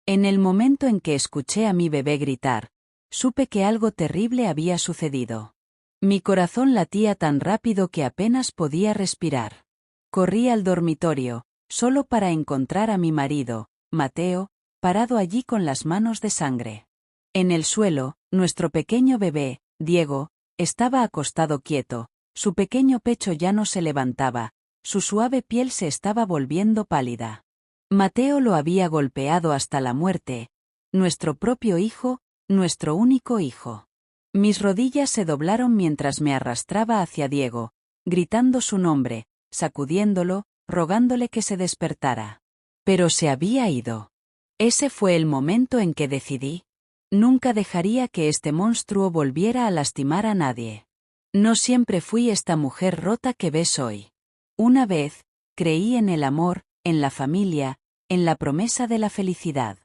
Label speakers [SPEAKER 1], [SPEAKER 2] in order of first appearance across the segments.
[SPEAKER 1] En el momento en que escuché a mi bebé gritar, supe que algo terrible había sucedido. Mi corazón latía tan rápido que apenas podía respirar. Corrí al dormitorio, solo para encontrar a mi marido, Mateo, parado allí con las manos de sangre. En el suelo, nuestro pequeño bebé, Diego, estaba acostado quieto, su pequeño pecho ya no se levantaba, su suave piel se estaba volviendo pálida. Mateo lo había golpeado hasta la muerte, nuestro propio hijo, nuestro único hijo. Mis rodillas se doblaron mientras me arrastraba hacia Diego, gritando su nombre, sacudiéndolo, rogándole que se despertara. Pero se había ido. Ese fue el momento en que decidí. Nunca dejaría que este monstruo volviera a lastimar a nadie. No siempre fui esta mujer rota que ves hoy. Una vez, creí en el amor, en la familia, en la promesa de la felicidad.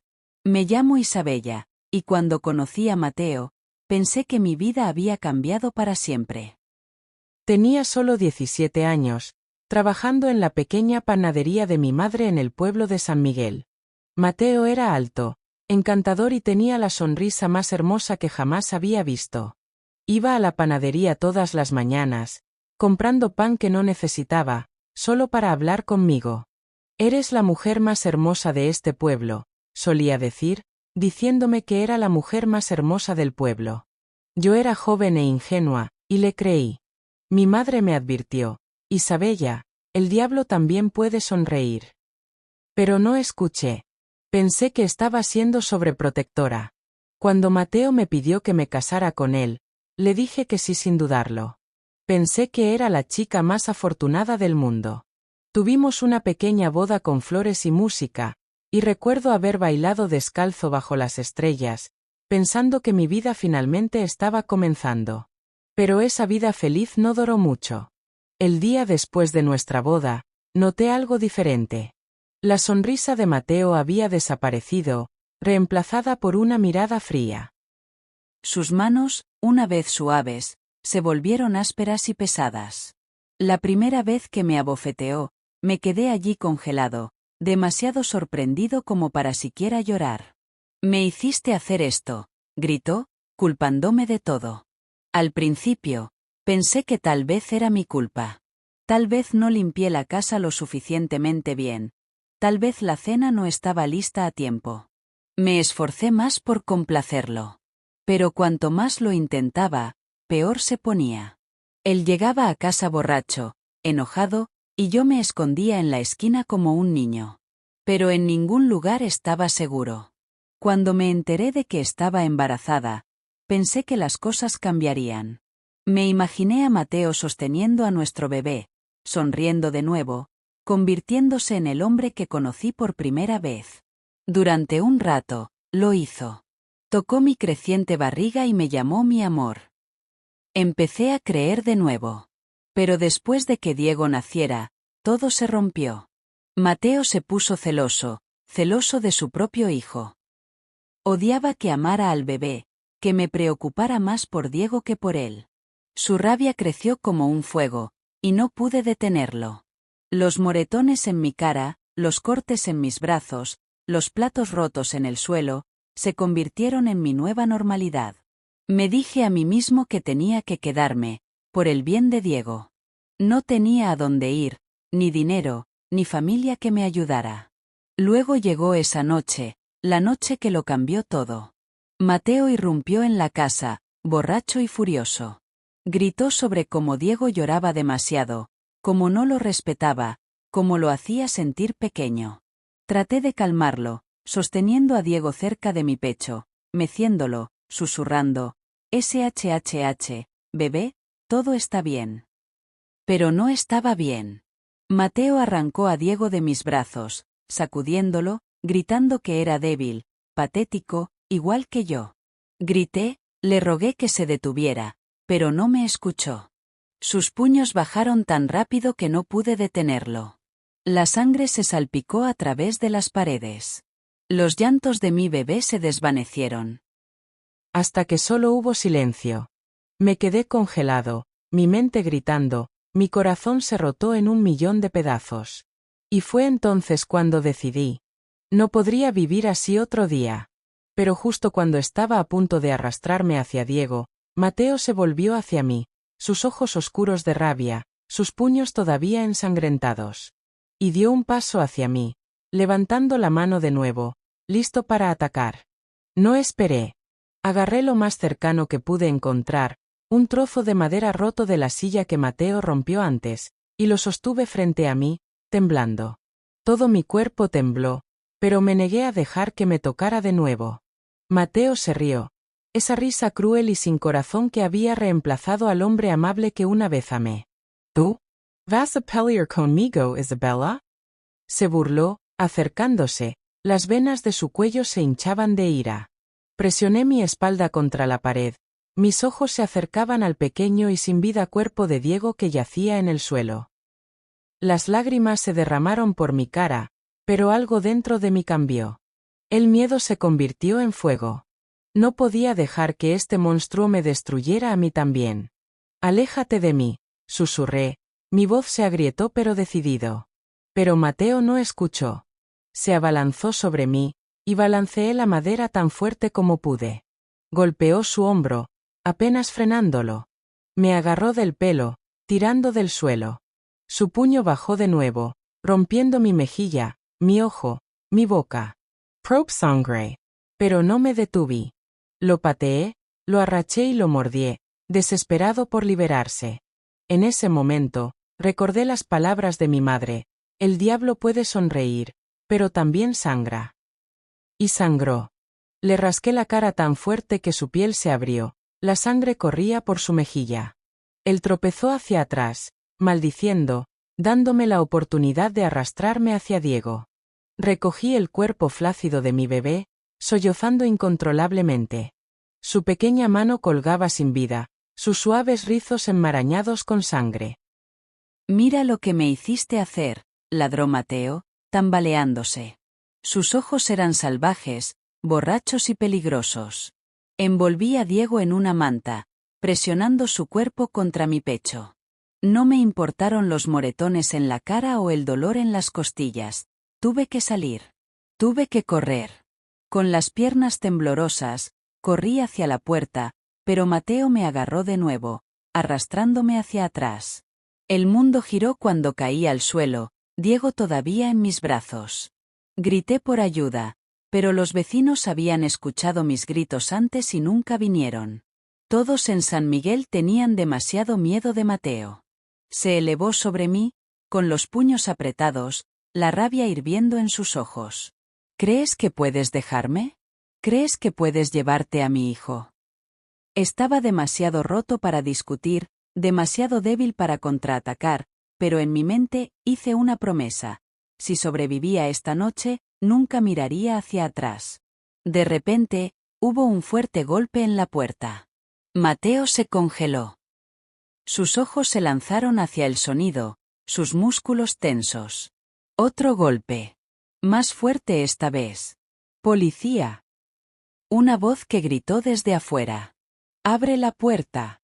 [SPEAKER 1] Me llamo Isabella, y cuando conocí a Mateo, pensé que mi vida había cambiado para siempre.
[SPEAKER 2] Tenía solo 17 años, trabajando en la pequeña panadería de mi madre en el pueblo de San Miguel. Mateo era alto, encantador y tenía la sonrisa más hermosa que jamás había visto. Iba a la panadería todas las mañanas, comprando pan que no necesitaba, solo para hablar conmigo. «Eres la mujer más hermosa de este pueblo», solía decir, diciéndome que era la mujer más hermosa del pueblo. Yo era joven e ingenua, y le creí. Mi madre me advirtió: «Isabella, el diablo también puede sonreír». Pero no escuché. Pensé que estaba siendo sobreprotectora. Cuando Mateo me pidió que me casara con él, le dije que sí sin dudarlo. Pensé que era la chica más afortunada del mundo. Tuvimos una pequeña boda con flores y música, y recuerdo haber bailado descalzo bajo las estrellas, pensando que mi vida finalmente estaba comenzando. Pero esa vida feliz no duró mucho. El día después de nuestra boda, noté algo diferente. La sonrisa de Mateo había desaparecido, reemplazada por una mirada fría.
[SPEAKER 1] Sus manos, una vez suaves, se volvieron ásperas y pesadas. La primera vez que me abofeteó, me quedé allí congelado, demasiado sorprendido como para siquiera llorar. «Me hiciste hacer esto», gritó, culpándome de todo. Al principio, pensé que tal vez era mi culpa. Tal vez no limpié la casa lo suficientemente bien. Tal vez la cena no estaba lista a tiempo. Me esforcé más por complacerlo. Pero cuanto más lo intentaba, peor se ponía. Él llegaba a casa borracho, enojado, y yo me escondía en la esquina como un niño. Pero en ningún lugar estaba seguro. Cuando me enteré de que estaba embarazada, pensé que las cosas cambiarían. Me imaginé a Mateo sosteniendo a nuestro bebé, sonriendo de nuevo, convirtiéndose en el hombre que conocí por primera vez. Durante un rato, lo hizo. Tocó mi creciente barriga y me llamó mi amor. Empecé a creer de nuevo. Pero después de que Diego naciera, todo se rompió. Mateo se puso celoso, celoso de su propio hijo. Odiaba que amara al bebé, que me preocupara más por Diego que por él. Su rabia creció como un fuego, y no pude detenerlo. Los moretones en mi cara, los cortes en mis brazos, los platos rotos en el suelo, se convirtieron en mi nueva normalidad. Me dije a mí mismo que tenía que quedarme, por el bien de Diego. No tenía a dónde ir, ni dinero, ni familia que me ayudara. Luego llegó esa noche, la noche que lo cambió todo. Mateo irrumpió en la casa, borracho y furioso. Gritó sobre cómo Diego lloraba demasiado, cómo no lo respetaba, cómo lo hacía sentir pequeño. Traté de calmarlo, sosteniendo a Diego cerca de mi pecho, meciéndolo, susurrando: «SHHH, bebé, todo está bien». Pero no estaba bien. Mateo arrancó a Diego de mis brazos, sacudiéndolo, gritando que era débil, patético, igual que yo. Grité, le rogué que se detuviera, pero no me escuchó. Sus puños bajaron tan rápido que no pude detenerlo. La sangre se salpicó a través de las paredes. Los llantos de mi bebé se desvanecieron.
[SPEAKER 2] Hasta que solo hubo silencio. Me quedé congelado, mi mente gritando, mi corazón se rotó en 1.000.000 de pedazos. Y fue entonces cuando decidí. No podría vivir así otro día. Pero justo cuando estaba a punto de arrastrarme hacia Diego, Mateo se volvió hacia mí, sus ojos oscuros de rabia, sus puños todavía ensangrentados. Y dio un paso hacia mí, levantando la mano de nuevo, listo para atacar. No esperé. Agarré lo más cercano que pude encontrar, un trozo de madera roto de la silla que Mateo rompió antes, y lo sostuve frente a mí, temblando. Todo mi cuerpo tembló, pero me negué a dejar que me tocara de nuevo. Mateo se rió. Esa risa cruel y sin corazón que había reemplazado al hombre amable que una vez amé. ¿Tú? ¿Vas a pelear conmigo, Isabella? Se burló, acercándose, las venas de su cuello se hinchaban de ira. Presioné mi espalda contra la pared, mis ojos se acercaban al pequeño y sin vida cuerpo de Diego que yacía en el suelo. Las lágrimas se derramaron por mi cara, pero algo dentro de mí cambió. El miedo se convirtió en fuego. No podía dejar que este monstruo me destruyera a mí también. Aléjate de mí, susurré, mi voz se agrietó pero decidido. Pero Mateo no escuchó. Se abalanzó sobre mí, y balanceé la madera tan fuerte como pude. Golpeó su hombro, apenas frenándolo. Me agarró del pelo, tirando del suelo. Su puño bajó de nuevo, rompiendo mi mejilla, mi ojo, mi boca. Prop sangre. Pero no me detuve. Lo pateé, lo arraché y lo mordí, desesperado por liberarse. En ese momento, recordé las palabras de mi madre: el diablo puede sonreír, pero también sangra. Y sangró. Le rasqué la cara tan fuerte que su piel se abrió, la sangre corría por su mejilla. Él tropezó hacia atrás, maldiciendo, dándome la oportunidad de arrastrarme hacia Diego. Recogí el cuerpo flácido de mi bebé, sollozando incontrolablemente. Su pequeña mano colgaba sin vida, sus suaves rizos enmarañados con sangre.
[SPEAKER 1] Mira lo que me hiciste hacer, ladró Mateo, tambaleándose. Sus ojos eran salvajes, borrachos y peligrosos. Envolví a Diego en una manta, presionando su cuerpo contra mi pecho. No me importaron los moretones en la cara o el dolor en las costillas. Tuve que salir. Tuve que correr. Con las piernas temblorosas, corrí hacia la puerta, pero Mateo me agarró de nuevo, arrastrándome hacia atrás. El mundo giró cuando caí al suelo, Diego todavía en mis brazos. Grité por ayuda, pero los vecinos habían escuchado mis gritos antes y nunca vinieron. Todos en San Miguel tenían demasiado miedo de Mateo. Se elevó sobre mí, con los puños apretados, la rabia hirviendo en sus ojos. ¿Crees que puedes dejarme? ¿Crees que puedes llevarte a mi hijo? Estaba demasiado roto para discutir, demasiado débil para contraatacar, pero en mi mente hice una promesa. Si sobrevivía esta noche, nunca miraría hacia atrás. De repente, hubo un fuerte golpe en la puerta. Mateo se congeló. Sus ojos se lanzaron hacia el sonido, sus músculos tensos. Otro golpe. Más fuerte esta vez. ¡Policía! Una voz que gritó desde afuera. ¡Abre la puerta!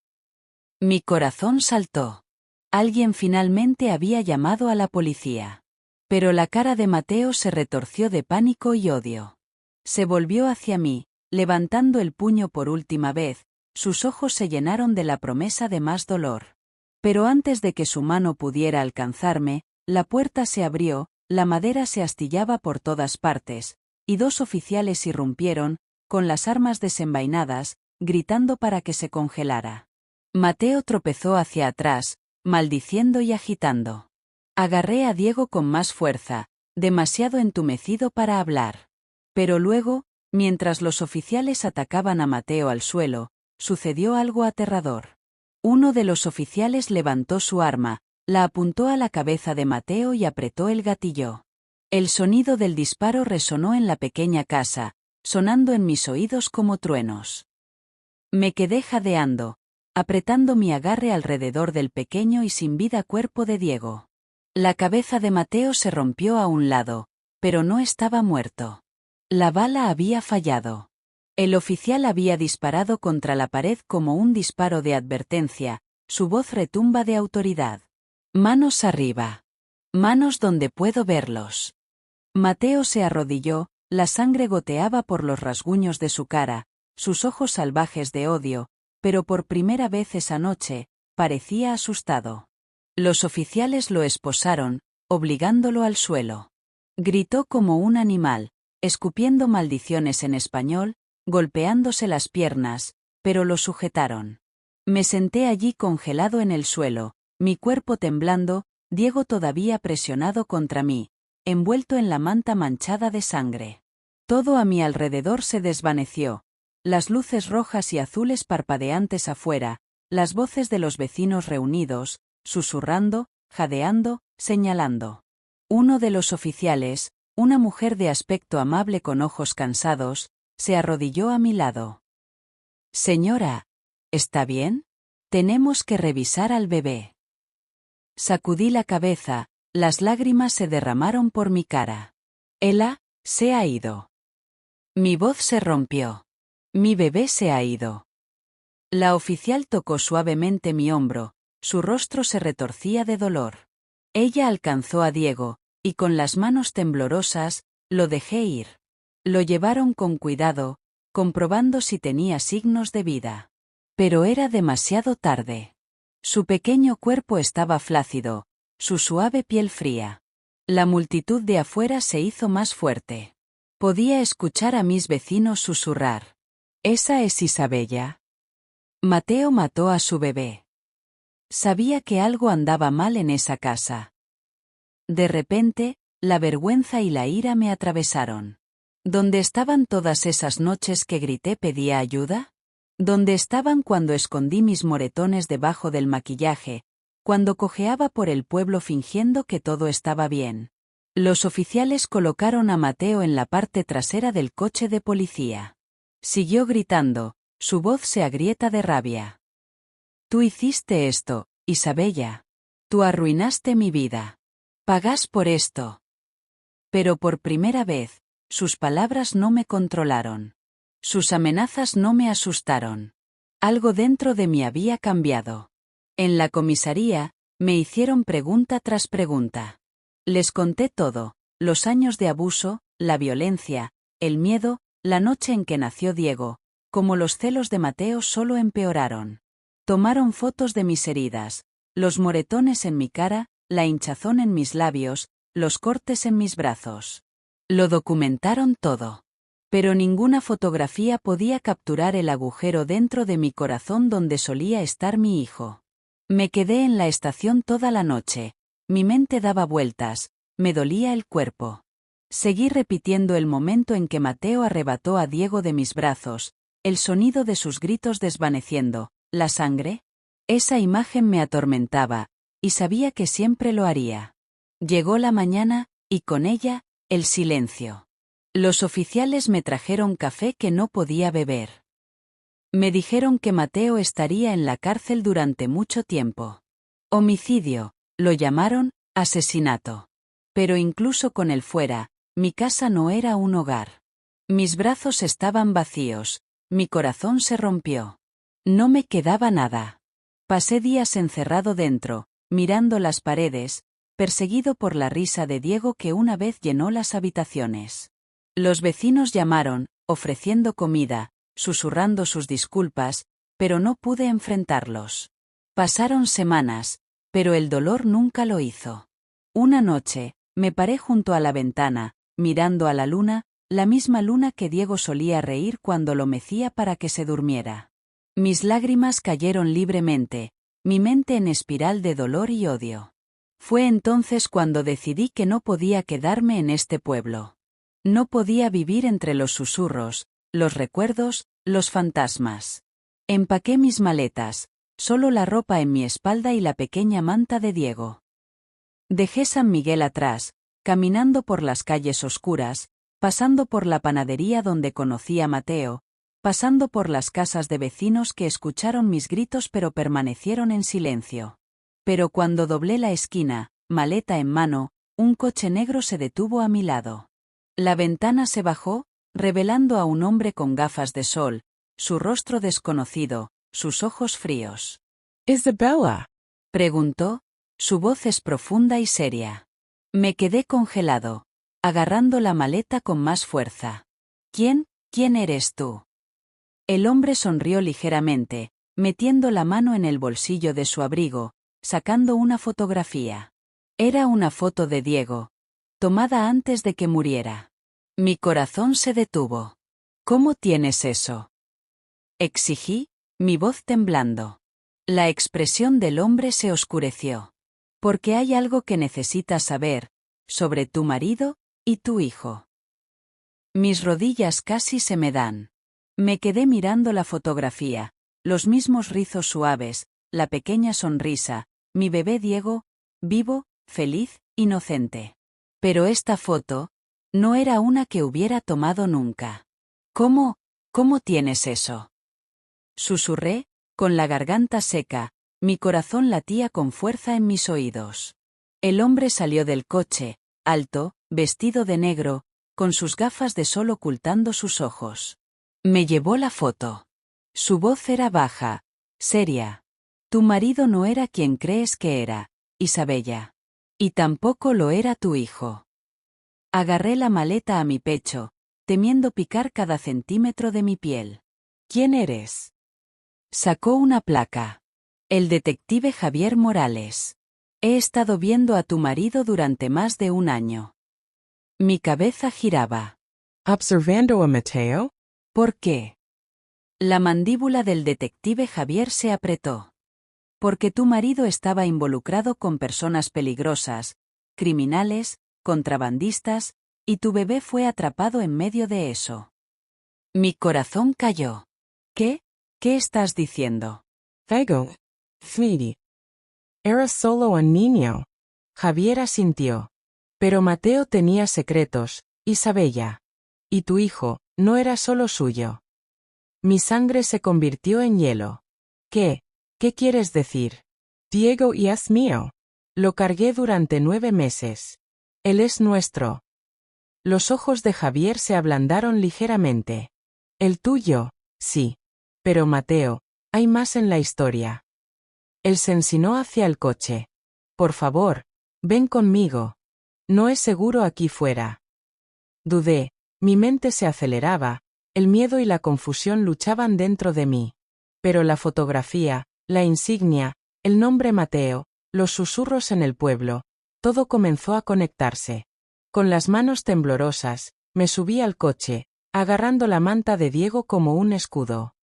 [SPEAKER 1] Mi corazón saltó. Alguien finalmente había llamado a la policía. Pero la cara de Mateo se retorció de pánico y odio. Se volvió hacia mí, levantando el puño por última vez, sus ojos se llenaron de la promesa de más dolor. Pero antes de que su mano pudiera alcanzarme, la puerta se abrió, la madera se astillaba por todas partes, y dos oficiales irrumpieron, con las armas desenvainadas, gritando para que se congelara. Mateo tropezó hacia atrás, maldiciendo y agitando. Agarré a Diego con más fuerza, demasiado entumecido para hablar. Pero luego, mientras los oficiales atacaban a Mateo al suelo, sucedió algo aterrador. Uno de los oficiales levantó su arma, la apuntó a la cabeza de Mateo y apretó el gatillo. El sonido del disparo resonó en la pequeña casa, sonando en mis oídos como truenos. Me quedé jadeando, apretando mi agarre alrededor del pequeño y sin vida cuerpo de Diego. La cabeza de Mateo se rompió a un lado, pero no estaba muerto. La bala había fallado. El oficial había disparado contra la pared como un disparo de advertencia, su voz retumba de autoridad. Manos arriba. Manos donde puedo verlos. Mateo se arrodilló, la sangre goteaba por los rasguños de su cara, sus ojos salvajes de odio, pero por primera vez esa noche, parecía asustado. Los oficiales lo esposaron, obligándolo al suelo. Gritó como un animal, escupiendo maldiciones en español, golpeándose las piernas, pero lo sujetaron. Me senté allí congelado en el suelo, mi cuerpo temblando, Diego todavía presionado contra mí, envuelto en la manta manchada de sangre. Todo a mi alrededor se desvaneció. Las luces rojas y azules parpadeantes afuera, las voces de los vecinos reunidos, susurrando, jadeando, señalando. Uno de los oficiales, una mujer de aspecto amable con ojos cansados, se arrodilló a mi lado. Señora, ¿está bien? Tenemos que revisar al bebé. Sacudí la cabeza, las lágrimas se derramaron por mi cara. Ella, se ha ido. Mi voz se rompió. Mi bebé se ha ido. La oficial tocó suavemente mi hombro, su rostro se retorcía de dolor. Ella alcanzó a Diego, y con las manos temblorosas, lo dejé ir. Lo llevaron con cuidado, comprobando si tenía signos de vida. Pero era demasiado tarde. Su pequeño cuerpo estaba flácido, su suave piel fría. La multitud de afuera se hizo más fuerte. Podía escuchar a mis vecinos susurrar. ¿Esa es Isabella? Mateo mató a su bebé. Sabía que algo andaba mal en esa casa. De repente, la vergüenza y la ira me atravesaron. ¿Dónde estaban todas esas noches que grité pedía ayuda? ¿Dónde estaban cuando escondí mis moretones debajo del maquillaje, cuando cojeaba por el pueblo fingiendo que todo estaba bien? Los oficiales colocaron a Mateo en la parte trasera del coche de policía. Siguió gritando, su voz se agrieta de rabia. Tú hiciste esto, Isabella. Tú arruinaste mi vida. Pagás por esto. Pero por primera vez, sus palabras no me controlaron. Sus amenazas no me asustaron. Algo dentro de mí había cambiado. En la comisaría, me hicieron pregunta tras pregunta. Les conté todo, los años de abuso, la violencia, el miedo, la noche en que nació Diego, como los celos de Mateo solo empeoraron. Tomaron fotos de mis heridas, los moretones en mi cara, la hinchazón en mis labios, los cortes en mis brazos. Lo documentaron todo. Pero ninguna fotografía podía capturar el agujero dentro de mi corazón donde solía estar mi hijo. Me quedé en la estación toda la noche. Mi mente daba vueltas, me dolía el cuerpo. Seguí repitiendo el momento en que Mateo arrebató a Diego de mis brazos, el sonido de sus gritos desvaneciendo, la sangre. Esa imagen me atormentaba, y sabía que siempre lo haría. Llegó la mañana, y con ella, el silencio. Los oficiales me trajeron café que no podía beber. Me dijeron que Mateo estaría en la cárcel durante mucho tiempo. Homicidio, lo llamaron, asesinato. Pero incluso con él fuera, mi casa no era un hogar. Mis brazos estaban vacíos, mi corazón se rompió. No me quedaba nada. Pasé días encerrado dentro, mirando las paredes, perseguido por la risa de Diego que una vez llenó las habitaciones. Los vecinos llamaron, ofreciendo comida, susurrando sus disculpas, pero no pude enfrentarlos. Pasaron semanas, pero el dolor nunca lo hizo. Una noche, me paré junto a la ventana, mirando a la misma luna que Diego solía reír cuando lo mecía para que se durmiera. Mis lágrimas cayeron libremente, mi mente en espiral de dolor y odio. Fue entonces cuando decidí que no podía quedarme en este pueblo. No podía vivir entre los susurros, los recuerdos, los fantasmas. Empaqué mis maletas, solo la ropa en mi espalda y la pequeña manta de Diego. Dejé San Miguel atrás, caminando por las calles oscuras, pasando por la panadería donde conocí a Mateo, pasando por las casas de vecinos que escucharon mis gritos pero permanecieron en silencio. Pero cuando doblé la esquina, maleta en mano, un coche negro se detuvo a mi lado. La ventana se bajó, revelando a un hombre con gafas de sol, su rostro desconocido, sus ojos fríos.
[SPEAKER 2] Isabella,
[SPEAKER 1] preguntó, su voz es profunda y seria. Me quedé congelado. agarrando la maleta con más fuerza. ¿Quién eres tú? El hombre sonrió ligeramente, metiendo la mano en el bolsillo de su abrigo, sacando una fotografía. Era una foto de Diego, tomada antes de que muriera. Mi corazón se detuvo. ¿Cómo tienes eso? Exigí, mi voz temblando. La expresión del hombre se oscureció. Porque hay algo que necesitas saber, sobre tu marido y tu hijo. Mis rodillas casi se me dan. Me quedé mirando la fotografía, los mismos rizos suaves, la pequeña sonrisa, mi bebé Diego, vivo, feliz, inocente. Pero esta foto, no era una que hubiera tomado nunca. ¿Cómo tienes eso? Susurré, con la garganta seca, mi corazón latía con fuerza en mis oídos. El hombre salió del coche, alto, vestido de negro, con sus gafas de sol ocultando sus ojos. Me llevó la foto. Su voz era baja, seria. Tu marido no era quien crees que era, Isabella. Y tampoco lo era tu hijo. Agarré la maleta a mi pecho, temiendo picar cada centímetro de mi piel. ¿Quién eres? Sacó una placa. El detective Javier Morales. He estado viendo a tu marido durante más de un año. Mi cabeza giraba.
[SPEAKER 2] ¿Observando a Mateo?
[SPEAKER 1] ¿Por qué? La mandíbula del detective Javier se apretó. Porque tu marido estaba involucrado con personas peligrosas, criminales, contrabandistas, y tu bebé fue atrapado en medio de eso. Mi corazón cayó. ¿Qué? ¿Qué estás diciendo?
[SPEAKER 2] Diego. Sweetie. Era solo un niño. Javier asintió. Pero Mateo tenía secretos, Isabella. Y tu hijo, no era solo suyo. Mi sangre se convirtió en hielo. ¿Qué? ¿Qué quieres decir? Diego y es mío. Lo cargué durante 9 meses. Él es nuestro. Los ojos de Javier se ablandaron ligeramente. El tuyo, sí. Pero Mateo, hay más en la historia. Él se ensinó hacia el coche. Por favor, ven conmigo. No es seguro aquí fuera. Dudé, mi mente se aceleraba, el miedo y la confusión luchaban dentro de mí. Pero la fotografía, la insignia, el nombre Mateo, los susurros en el pueblo, todo comenzó a conectarse. Con las manos temblorosas, me subí al coche, agarrando la manta de Diego como un escudo.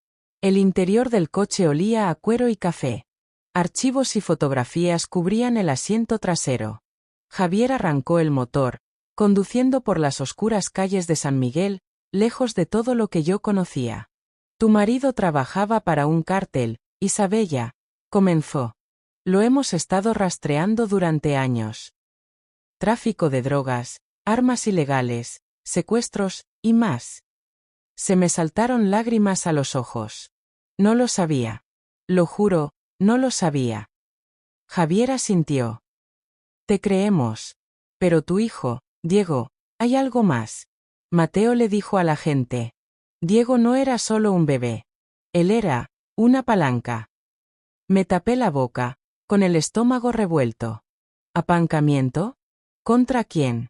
[SPEAKER 2] El interior del coche olía a cuero y café. Archivos y fotografías cubrían el asiento trasero. Javier arrancó el motor, conduciendo por las oscuras calles de San Miguel, lejos de todo lo que yo conocía. Tu marido trabajaba para un cártel, Isabella, comenzó. Lo hemos estado rastreando durante años. Tráfico de drogas, armas ilegales, secuestros, y más. Se me saltaron lágrimas a los ojos. No lo sabía. Lo juro, no lo sabía. Javier asintió. Te creemos. Pero tu hijo, Diego, hay algo más. Mateo le dijo a la gente. Diego no era solo un bebé. Él era una palanca. Me tapé la boca, con el estómago revuelto. ¿Apancamiento? ¿Contra quién?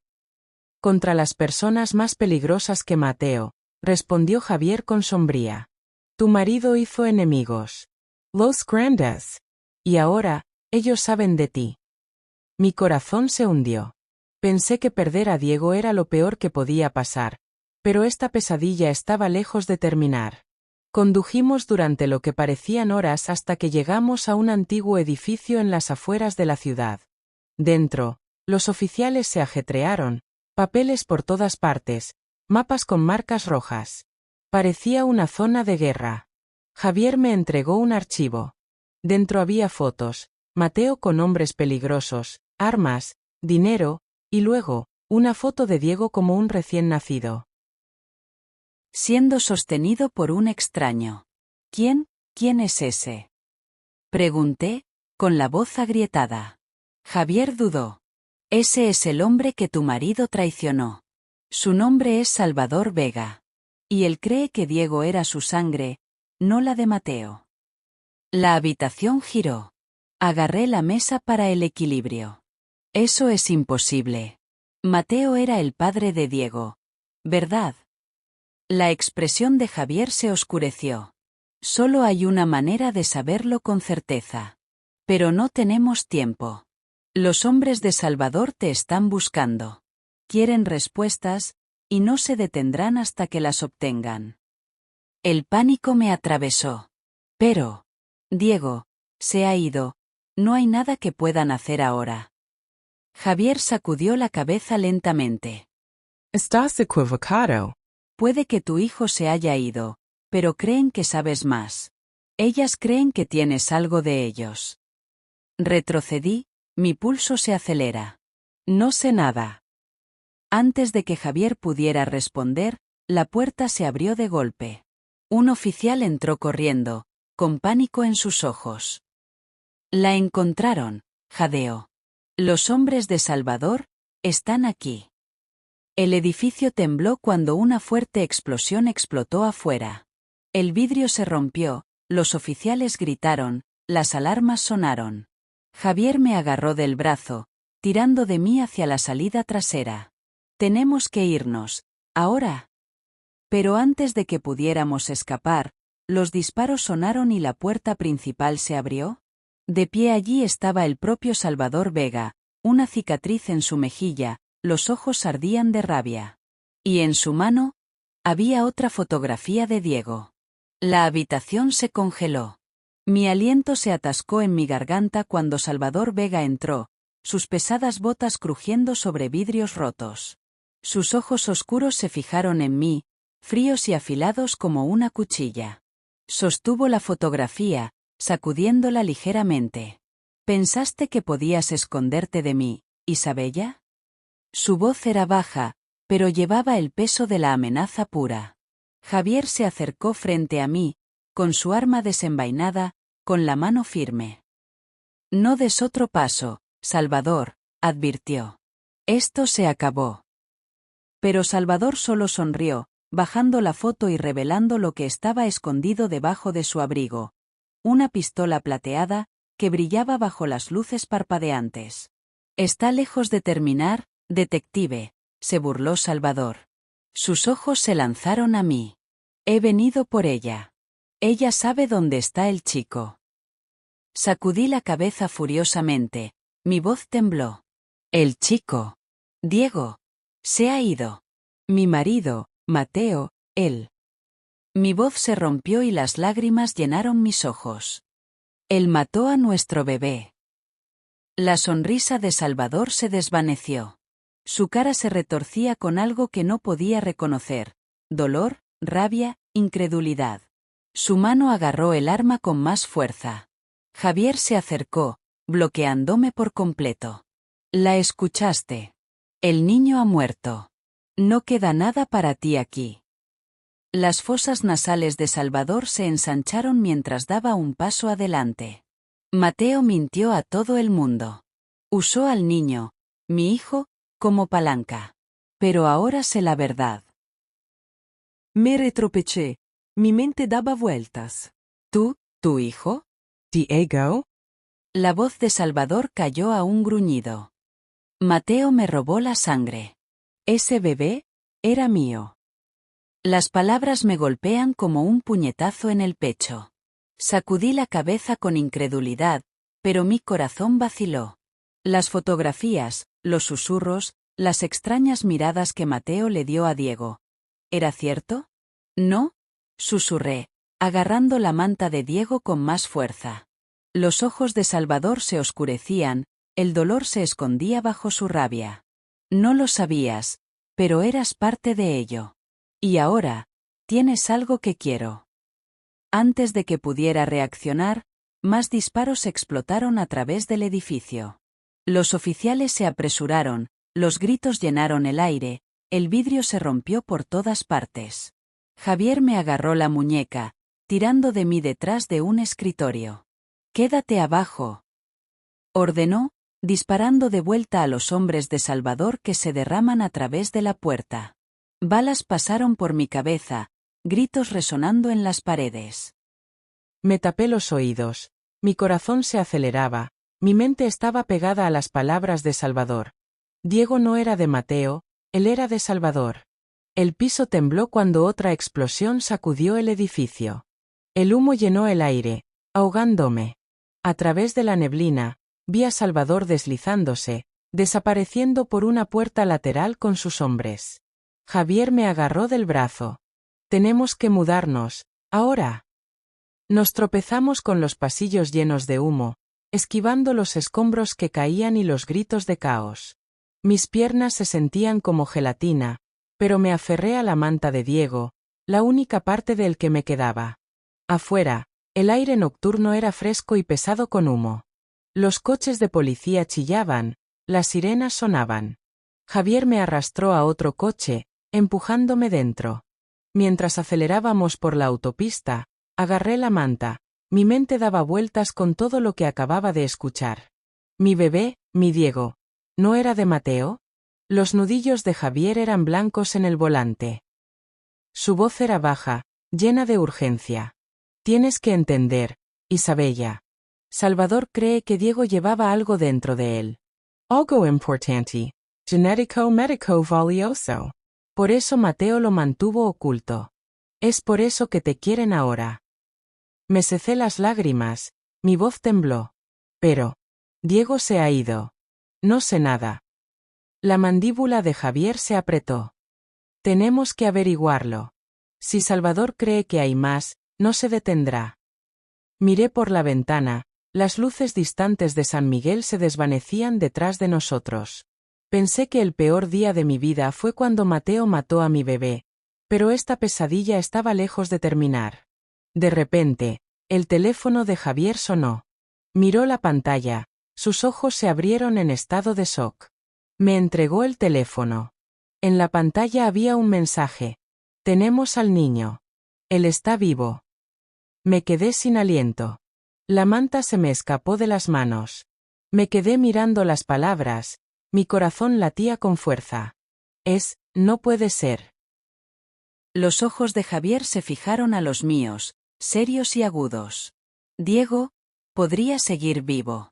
[SPEAKER 2] Contra las personas más peligrosas que Mateo, respondió Javier con sombría. Tu marido hizo enemigos. Los grandes. Y ahora, ellos saben de ti. Mi corazón se hundió. Pensé que perder a Diego era lo peor que podía pasar, pero esta pesadilla estaba lejos de terminar. Condujimos durante lo que parecían horas hasta que llegamos a un antiguo edificio en las afueras de la ciudad. Dentro, los oficiales se ajetrearon, papeles por todas partes, mapas con marcas rojas. Parecía una zona de guerra. Javier me entregó un archivo. Dentro había fotos, Mateo con hombres peligrosos, armas, dinero, y luego, una foto de Diego como un recién nacido.
[SPEAKER 1] Siendo sostenido por un extraño. ¿Quién es ese? Pregunté, con la voz agrietada. Javier dudó. Ese es el hombre que tu marido traicionó. Su nombre es Salvador Vega. Y él cree que Diego era su sangre, no la de Mateo. La habitación giró. Agarré la mesa para el equilibrio. Eso es imposible. Mateo era el padre de Diego. ¿Verdad? La expresión de Javier se oscureció. Solo hay una manera de saberlo con certeza. Pero no tenemos tiempo. Los hombres de Salvador te están buscando. Quieren respuestas, y no se detendrán hasta que las obtengan. El pánico me atravesó. Pero, Diego, se ha ido, no hay nada que puedan hacer ahora. Javier sacudió la cabeza lentamente.
[SPEAKER 2] Estás equivocado.
[SPEAKER 1] Puede que tu hijo se haya ido, pero creen que sabes más. Ellas creen que tienes algo de ellos. Retrocedí, mi pulso se acelera. No sé nada. Antes de que Javier pudiera responder, la puerta se abrió de golpe. Un oficial entró corriendo, con pánico en sus ojos. La encontraron, jadeó. Los hombres de Salvador están aquí. El edificio tembló cuando una fuerte explosión explotó afuera. El vidrio se rompió, los oficiales gritaron, las alarmas sonaron. Javier me agarró del brazo, tirando de mí hacia la salida trasera. Tenemos que irnos, ahora. Pero antes de que pudiéramos escapar, los disparos sonaron y la puerta principal se abrió. De pie allí estaba el propio Salvador Vega, una cicatriz en su mejilla, los ojos ardían de rabia. Y en su mano, había otra fotografía de Diego. La habitación se congeló. Mi aliento se atascó en mi garganta cuando Salvador Vega entró, sus pesadas botas crujiendo sobre vidrios rotos. Sus ojos oscuros se fijaron en mí, fríos y afilados como una cuchilla. Sostuvo la fotografía, sacudiéndola ligeramente. ¿Pensaste que podías esconderte de mí, Isabella? Su voz era baja, pero llevaba el peso de la amenaza pura. Javier se acercó frente a mí, con su arma desenvainada, con la mano firme. No des otro paso, Salvador, advirtió. Esto se acabó. Pero Salvador solo sonrió, bajando la foto y revelando lo que estaba escondido debajo de su abrigo. Una pistola plateada, que brillaba bajo las luces parpadeantes. Está lejos de terminar, detective, se burló Salvador. Sus ojos se lanzaron a mí. He venido por ella. Ella sabe dónde está el chico. Sacudí la cabeza furiosamente, mi voz tembló. El chico. Diego. Se ha ido. Mi marido, Mateo, él. Mi voz se rompió y las lágrimas llenaron mis ojos. Él mató a nuestro bebé. La sonrisa de Salvador se desvaneció. Su cara se retorcía con algo que no podía reconocer: dolor, rabia, incredulidad. Su mano agarró el arma con más fuerza. Javier se acercó, bloqueándome por completo. La escuchaste. El niño ha muerto. No queda nada para ti aquí. Las fosas nasales de Salvador se ensancharon mientras daba un paso adelante. Mateo mintió a todo el mundo. Usó al niño, mi hijo, como palanca. Pero ahora sé la verdad.
[SPEAKER 3] Me retropeché. Mi mente daba vueltas.
[SPEAKER 1] ¿Tú, tu hijo?
[SPEAKER 2] Diego.
[SPEAKER 1] La voz de Salvador cayó a un gruñido. Mateo me robó la sangre. Ese bebé era mío. Las palabras me golpean como un puñetazo en el pecho. Sacudí la cabeza con incredulidad, pero mi corazón vaciló. Las fotografías, los susurros, las extrañas miradas que Mateo le dio a Diego. ¿Era cierto? No, susurré, agarrando la manta de Diego con más fuerza. Los ojos de Salvador se oscurecían, el dolor se escondía bajo su rabia. No lo sabías, pero eras parte de ello. Y ahora, tienes algo que quiero. Antes de que pudiera reaccionar, más disparos explotaron a través del edificio. Los oficiales se apresuraron, los gritos llenaron el aire, el vidrio se rompió por todas partes. Javier me agarró la muñeca, tirando de mí detrás de un escritorio. «Quédate abajo», ordenó, disparando de vuelta a los hombres de Salvador que se derraman a través de la puerta. Balas pasaron por mi cabeza, gritos resonando en las paredes.
[SPEAKER 2] Me tapé los oídos. Mi corazón se aceleraba, mi mente estaba pegada a las palabras de Salvador. Diego no era de Mateo, él era de Salvador. El piso tembló cuando otra explosión sacudió el edificio. El humo llenó el aire, ahogándome. A través de la neblina, vi a Salvador deslizándose, desapareciendo por una puerta lateral con sus hombres. Javier me agarró del brazo. Tenemos que mudarnos, ahora. Nos tropezamos con los pasillos llenos de humo, esquivando los escombros que caían y los gritos de caos. Mis piernas se sentían como gelatina, pero me aferré a la manta de Diego, la única parte del que me quedaba. Afuera, el aire nocturno era fresco y pesado con humo. Los coches de policía chillaban, las sirenas sonaban. Javier me arrastró a otro coche, empujándome dentro. Mientras acelerábamos por la autopista, agarré la manta, mi mente daba vueltas con todo lo que acababa de escuchar. Mi bebé, mi Diego. ¿No era de Mateo? Los nudillos de Javier eran blancos en el volante. Su voz era baja, llena de urgencia. Tienes que entender, Isabella. Salvador cree que Diego llevaba algo dentro de él. Algo importante, genético médico valioso. Por eso Mateo lo mantuvo oculto. Es por eso que te quieren ahora. Me secé las lágrimas, mi voz tembló. Pero, Diego se ha ido. No sé nada. La mandíbula de Javier se apretó. Tenemos que averiguarlo. Si Salvador cree que hay más, no se detendrá. Miré por la ventana, las luces distantes de San Miguel se desvanecían detrás de nosotros. Pensé que el peor día de mi vida fue cuando Mateo mató a mi bebé, pero esta pesadilla estaba lejos de terminar. De repente, el teléfono de Javier sonó. Miró la pantalla, sus ojos se abrieron en estado de shock. Me entregó el teléfono. En la pantalla había un mensaje. Tenemos al niño. Él está vivo. Me quedé sin aliento. La manta se me escapó de las manos. Me quedé mirando las palabras, mi corazón latía con fuerza. No puede ser.
[SPEAKER 1] Los ojos de Javier se fijaron a los míos, serios y agudos. Diego, podría seguir vivo.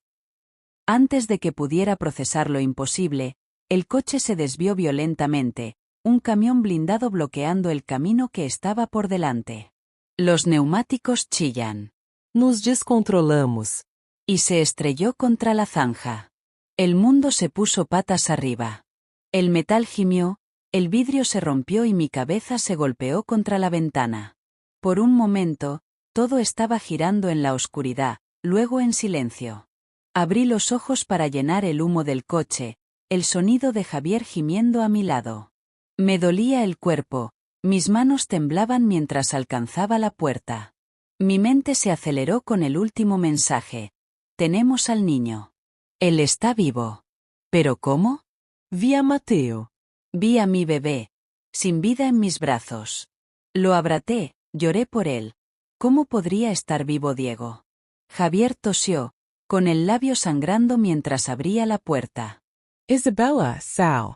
[SPEAKER 1] Antes de que pudiera procesar lo imposible, el coche se desvió violentamente, un camión blindado bloqueando el camino que estaba por delante. Los neumáticos chillan.
[SPEAKER 3] Nos descontrolamos.
[SPEAKER 1] Y se estrelló contra la zanja. El mundo se puso patas arriba. El metal gimió, el vidrio se rompió y mi cabeza se golpeó contra la ventana. Por un momento, todo estaba girando en la oscuridad, luego en silencio. Abrí los ojos para llenar el humo del coche, el sonido de Javier gimiendo a mi lado. Me dolía el cuerpo, mis manos temblaban mientras alcanzaba la puerta. Mi mente se aceleró con el último mensaje. Tenemos al niño. Él está vivo. ¿Pero cómo?
[SPEAKER 3] Vi a Mateo.
[SPEAKER 1] Vi a mi bebé, sin vida en mis brazos. Lo abraté, lloré por él. ¿Cómo podría estar vivo Diego? Javier tosió, con el labio sangrando mientras abría la puerta.
[SPEAKER 3] Isabella, Sal.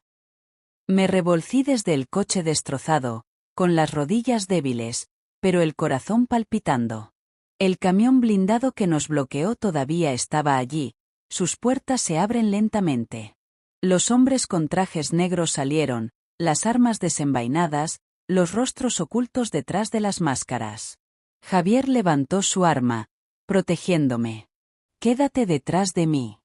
[SPEAKER 1] Me revolcí desde el coche destrozado, con las rodillas débiles, pero el corazón palpitando. El camión blindado que nos bloqueó todavía estaba allí, sus puertas se abren lentamente. Los hombres con trajes negros salieron, las armas desenvainadas, los rostros ocultos detrás de las máscaras. Javier levantó su arma, protegiéndome. «Quédate detrás de mí».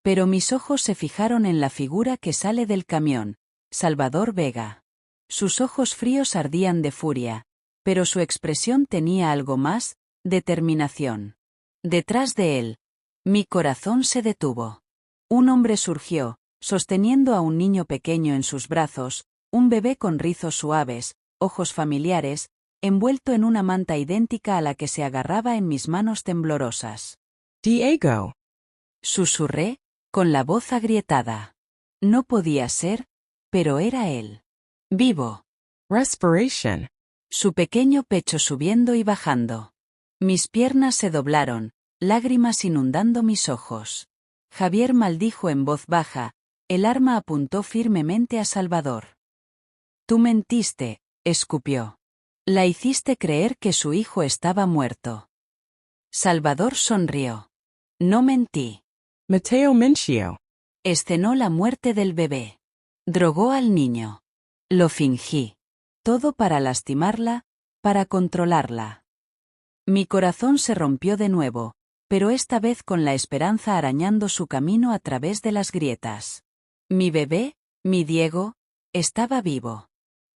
[SPEAKER 1] Pero mis ojos se fijaron en la figura que sale del camión, Salvador Vega. Sus ojos fríos ardían de furia, pero su expresión tenía algo más, determinación. Detrás de él, mi corazón se detuvo. Un hombre surgió, sosteniendo a un niño pequeño en sus brazos, un bebé con rizos suaves, ojos familiares, envuelto en una manta idéntica a la que se agarraba en mis manos temblorosas.
[SPEAKER 3] Diego.
[SPEAKER 1] Susurré, con la voz agrietada. No podía ser, pero era él. Vivo.
[SPEAKER 3] Respiration.
[SPEAKER 1] Su pequeño pecho subiendo y bajando. Mis piernas se doblaron, lágrimas inundando mis ojos. Javier maldijo en voz baja, el arma apuntó firmemente a Salvador. Tú mentiste, escupió. La hiciste creer que su hijo estaba muerto. Salvador sonrió. No mentí.
[SPEAKER 3] Mateo mintió.
[SPEAKER 1] Escenó la muerte del bebé. Drogó al niño. Lo fingí. Todo para lastimarla, para controlarla. Mi corazón se rompió de nuevo, pero esta vez con la esperanza arañando su camino a través de las grietas. Mi bebé, mi Diego, estaba vivo.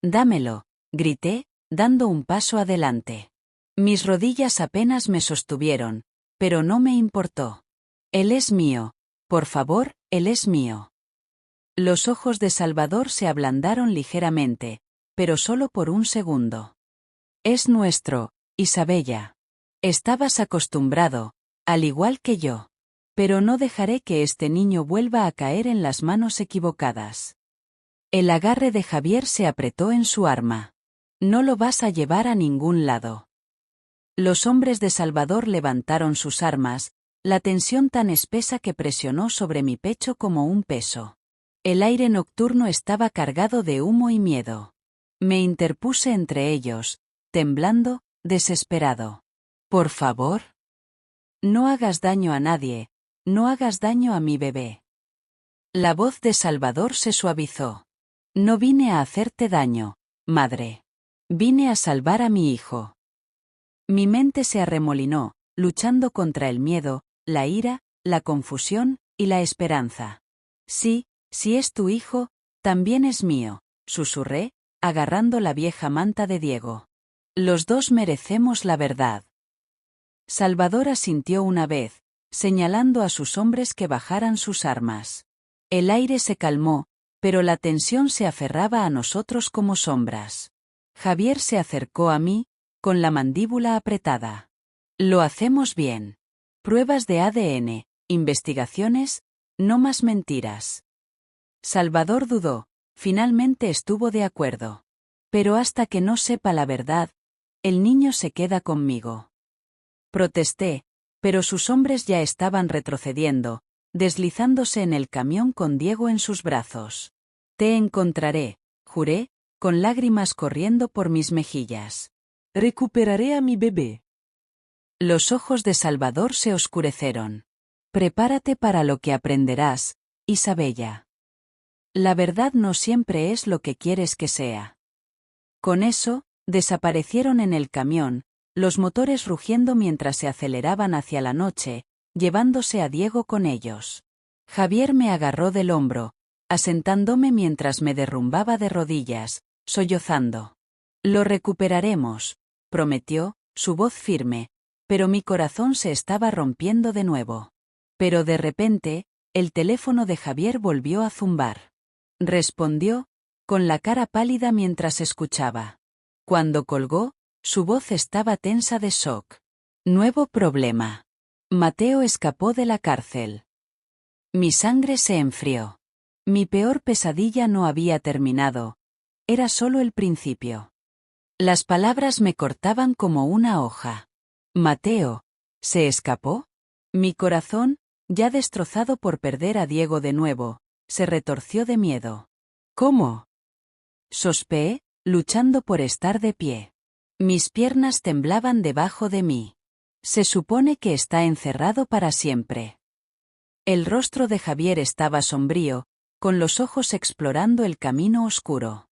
[SPEAKER 1] Dámelo, grité, dando un paso adelante. Mis rodillas apenas me sostuvieron, pero no me importó. Él es mío, por favor, él es mío. Los ojos de Salvador se ablandaron ligeramente, pero solo por un segundo. Es nuestro, Isabella. Estabas acostumbrado, al igual que yo. Pero no dejaré que este niño vuelva a caer en las manos equivocadas. El agarre de Javier se apretó en su arma. No lo vas a llevar a ningún lado. Los hombres de Salvador levantaron sus armas, la tensión tan espesa que presionó sobre mi pecho como un peso. El aire nocturno estaba cargado de humo y miedo. Me interpuse entre ellos, temblando, desesperado. Por favor. No hagas daño a nadie, no hagas daño a mi bebé. La voz de Salvador se suavizó. No vine a hacerte daño, madre. Vine a salvar a mi hijo. Mi mente se arremolinó, luchando contra el miedo, la ira, la confusión y la esperanza. Sí, si es tu hijo, también es mío, susurré, agarrando la vieja manta de Diego. Los dos merecemos la verdad. Salvador asintió una vez, señalando a sus hombres que bajaran sus armas. El aire se calmó, pero la tensión se aferraba a nosotros como sombras. Javier se acercó a mí, con la mandíbula apretada. Lo hacemos bien. Pruebas de ADN, investigaciones, no más mentiras. Salvador dudó, finalmente estuvo de acuerdo. Pero hasta que no sepa la verdad, el niño se queda conmigo. Protesté, pero sus hombres ya estaban retrocediendo, deslizándose en el camión con Diego en sus brazos. Te encontraré, juré, con lágrimas corriendo por mis mejillas.
[SPEAKER 3] Recuperaré a mi bebé.
[SPEAKER 1] Los ojos de Salvador se oscurecieron. Prepárate para lo que aprenderás, Isabella. La verdad no siempre es lo que quieres que sea. Con eso, desaparecieron en el camión, los motores rugiendo mientras se aceleraban hacia la noche, llevándose a Diego con ellos. Javier me agarró del hombro, asentándome mientras me derrumbaba de rodillas, sollozando. Lo recuperaremos, prometió, su voz firme, pero mi corazón se estaba rompiendo de nuevo. Pero de repente, el teléfono de Javier volvió a zumbar. Respondió, con la cara pálida mientras escuchaba. Cuando colgó, su voz estaba tensa de shock. Nuevo problema. Mateo escapó de la cárcel. Mi sangre se enfrió. Mi peor pesadilla no había terminado. Era solo el principio. Las palabras me cortaban como una hoja. Mateo, ¿se escapó? Mi corazón, ya destrozado por perder a Diego de nuevo, se retorció de miedo. ¿Cómo? Sospeé, luchando por estar de pie. Mis piernas temblaban debajo de mí. Se supone que está encerrado para siempre. El rostro de Javier estaba sombrío, con los ojos explorando el camino oscuro.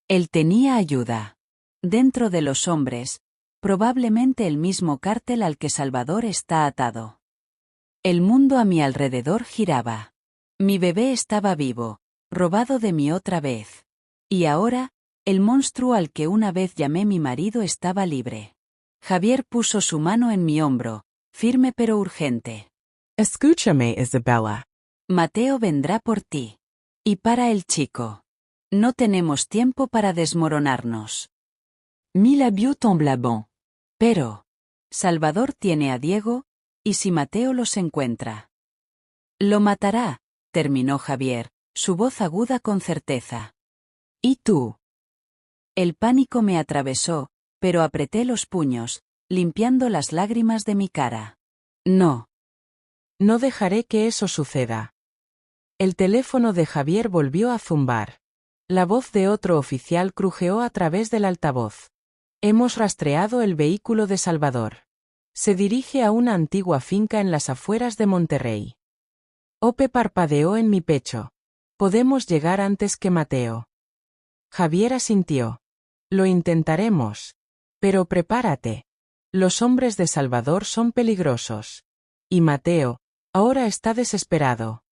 [SPEAKER 1] Él tenía ayuda. Dentro de los hombres, probablemente el mismo cártel al que Salvador está atado. El mundo a mi alrededor giraba. Mi bebé estaba vivo, robado de mí otra vez. Y ahora, el monstruo al que una vez llamé mi marido estaba libre. Javier puso su mano en mi hombro, firme pero urgente.
[SPEAKER 3] Escúchame, Isabella.
[SPEAKER 1] Mateo vendrá por ti. Y para el chico. No tenemos tiempo para desmoronarnos.
[SPEAKER 3] Mis labios temblaban.
[SPEAKER 1] Pero, Salvador tiene a Diego, ¿y si Mateo los encuentra? Lo matará, terminó Javier, su voz aguda con certeza. ¿Y tú? El pánico me atravesó, pero apreté los puños, limpiando las lágrimas de mi cara. No.
[SPEAKER 2] No dejaré que eso suceda. El teléfono de Javier volvió a zumbar. La voz de otro oficial crujeó a través del altavoz. Hemos rastreado el vehículo de Salvador. Se dirige a una antigua finca en las afueras de Monterrey. Ope parpadeó en mi pecho. Podemos llegar antes que Mateo. Javier asintió. Lo intentaremos. Pero prepárate. Los hombres de Salvador son peligrosos. Y Mateo, ahora está desesperado.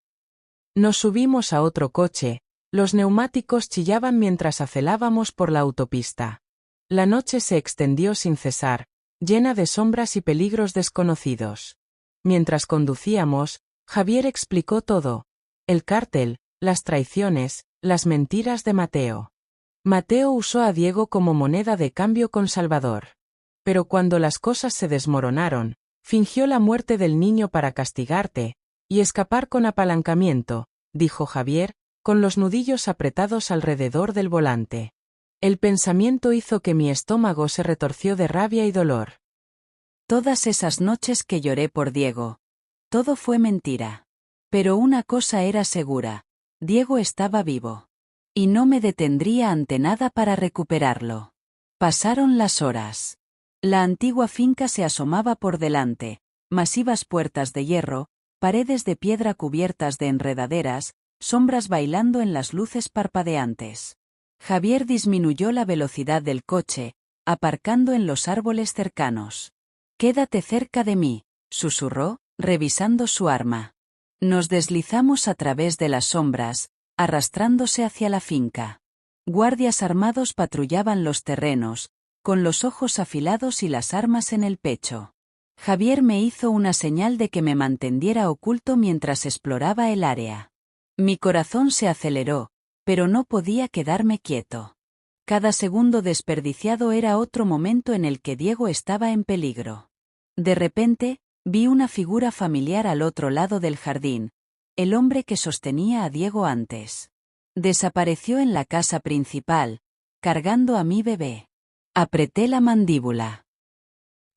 [SPEAKER 2] Nos subimos a otro coche, los neumáticos chillaban mientras acelábamos por la autopista. La noche se extendió sin cesar, llena de sombras y peligros desconocidos. Mientras conducíamos, Javier explicó todo. El cártel, las traiciones, las mentiras de Mateo. Mateo usó a Diego como moneda de cambio con Salvador. Pero cuando las cosas se desmoronaron, fingió la muerte del niño para castigarte, y escapar con apalancamiento, dijo Javier, con los nudillos apretados alrededor del volante. El pensamiento hizo que mi estómago se retorció de rabia y dolor.
[SPEAKER 1] Todas esas noches que lloré por Diego. Todo fue mentira. Pero una cosa era segura. Diego estaba vivo. Y no me detendría ante nada para recuperarlo. Pasaron las horas. La antigua finca se asomaba por delante, masivas puertas de hierro, paredes de piedra cubiertas de enredaderas, sombras bailando en las luces parpadeantes. Javier disminuyó la velocidad del coche, aparcando en los árboles cercanos. «Quédate cerca de mí», susurró, revisando su arma. Nos deslizamos a través de las sombras, arrastrándose hacia la finca. Guardias armados patrullaban los terrenos, con los ojos afilados y las armas en el pecho. Javier me hizo una señal de que me manteniera oculto mientras exploraba el área. Mi corazón se aceleró, pero no podía quedarme quieto. Cada segundo desperdiciado era otro momento en el que Diego estaba en peligro. De repente, vi una figura familiar al otro lado del jardín, el hombre que sostenía a Diego antes. Desapareció en la casa principal, cargando a mi bebé. Apreté la mandíbula.